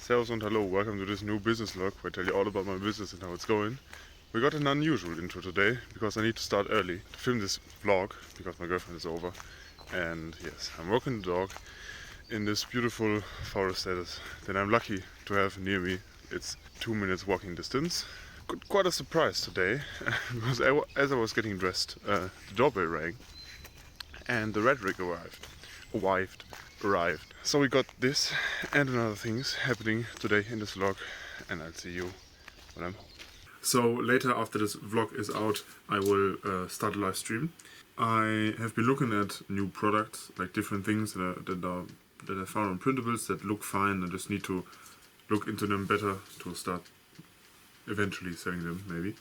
Servus und hello, welcome to this new business vlog where I tell you all about my business and how it's going. We got an unusual intro today because I need to start early to film this vlog because my girlfriend is over. And yes, I'm walking the dog in this beautiful forest that I'm lucky to have near me. It's 2 minutes walking distance. Quite a surprise today because as I was getting dressed, the doorbell rang and the Ratrig arrived. So we got this and another things happening today in this vlog, and I'll see you when I'm home. So later, after this vlog is out, I will start a live stream. I have been looking at new products, like different things that I found on printables that look fine. I just need to look into them better to start eventually selling them, maybe.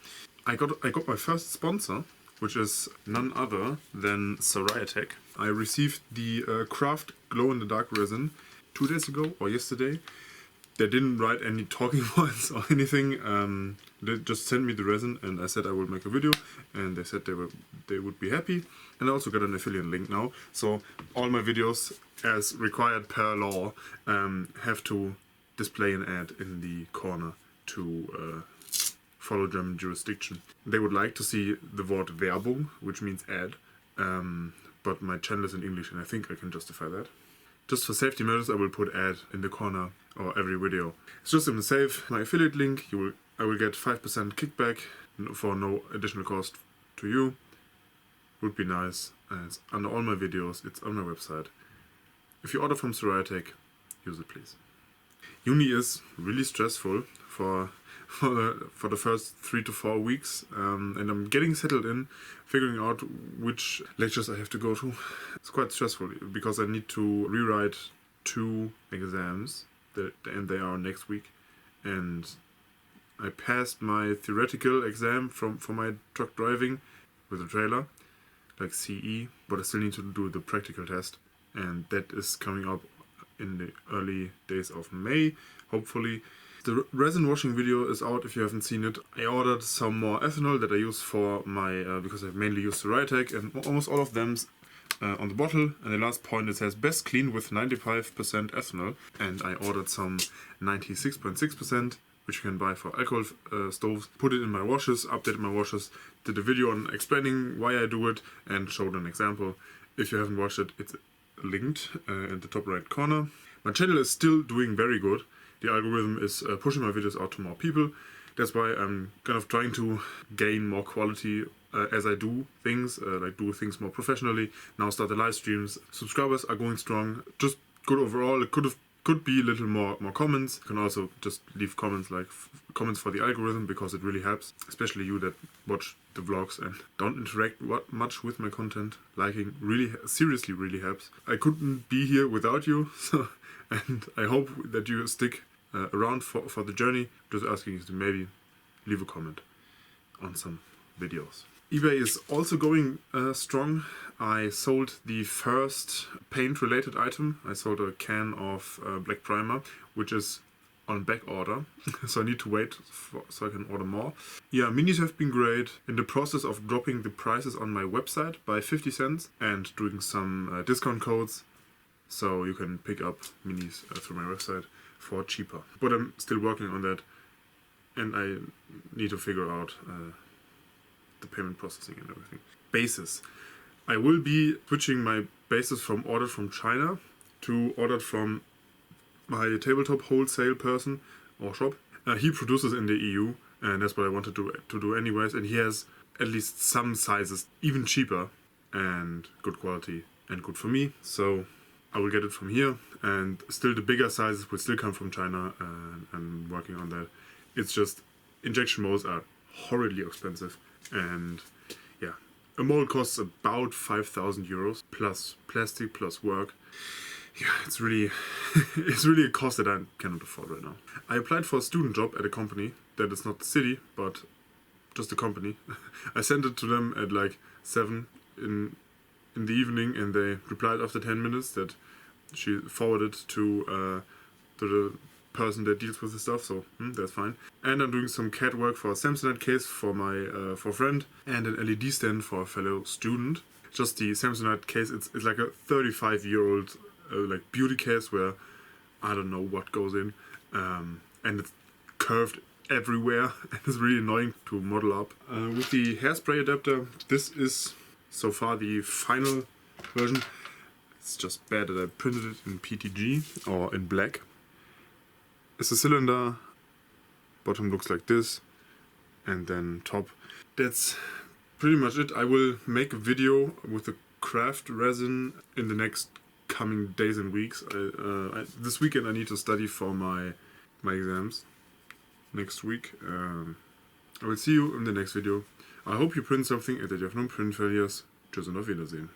I got my first sponsor, which is none other than Ratrig. I received the craft glow-in-the-dark resin 2 days ago or yesterday. They didn't write any talking points or anything. They just sent me the resin and I said I would make a video, and they said they would be happy. And I also got an affiliate link now, so all my videos, as required per law, have to display an ad in the corner to follow German jurisdiction. They would like to see the word Werbung, which means ad, but my channel is in English and I think I can justify that. Just for safety measures, I will put ad in the corner or every video. It's just to save my affiliate link. I will get 5% kickback for no additional cost to you. Would be nice. And it's under all my videos. It's on my website. If you order from Ratrig, use it please. Uni is really stressful for the first 3 to 4 weeks, and I'm getting settled in, figuring out which lectures I have to go to. It's quite stressful because I need to rewrite 2 exams, and they are next week. And I passed my theoretical exam for my truck driving with a trailer, like CE, but I still need to do the practical test, and that is coming up in the early days of May, hopefully. The resin washing video is out if you haven't seen it. I ordered some more ethanol that I use for my, because I've mainly used the Ratrig, and almost all of them on the bottle. And the last point, it says best clean with 95% ethanol. And I ordered some 96.6%, which you can buy for alcohol stoves. Put it in my washes, updated my washes, did a video on explaining why I do it, and showed an example. If you haven't watched it, it's linked in the top right corner. My channel is still doing very good. The algorithm is pushing my videos out to more people. That's why I'm kind of trying to gain more quality as I do things, like do things more professionally. Now start the live streams. Subscribers are going strong. Just good overall. It could be a little more comments. You can also just leave comments, like comments for the algorithm, because it really helps, especially you that watch the vlogs and don't interact much with my content. Liking really, seriously really helps. I couldn't be here without you, so, and I hope that you stick around for the journey. Just asking you to maybe leave a comment on some videos. eBay is also going strong. I sold the first paint related item. I sold a can of black primer, which is on back order, so I need to wait so I can order more. Yeah, minis have been great. In the process of dropping the prices on my website by 50 cents and doing some discount codes, so you can pick up minis through my website for cheaper. But I'm still working on that, and I need to figure out the payment processing and everything. Bases. I will be switching my bases from ordered from China to ordered from my tabletop wholesale person or shop. He produces in the EU, and that's what I wanted to do anyways, and he has at least some sizes even cheaper and good quality and good for me, so I will get it from here. And still the bigger sizes will still come from China, and I'm working on that. It's just injection molds are horribly expensive, and yeah, a mold costs about 5,000 euros plus plastic plus work. Yeah, it's really a cost that I cannot afford right now. I applied for a student job at a company that is not the city, but just a company. I sent it to them at like 7 in the evening, and they replied after 10 minutes that she forwarded to the person that deals with the stuff, so that's fine. And I'm doing some CAD work for a Samsonite case for my for a friend, and an LED stand for a fellow student. Just the Samsonite case, it's like a 35-year-old like beauty case where I don't know what goes in, and it's curved everywhere and it's really annoying to model up. With the hairspray adapter, this is so far the final version. It's just bad that I printed it in PTG or in black. It's a cylinder, bottom looks like this, and then top. That's pretty much it. I will make a video with the craft resin in the next coming days and weeks. This weekend I need to study for my exams next week. I will see you in the next video. I hope you print something and that you have no print failures. Tschüss und auf Wiedersehen.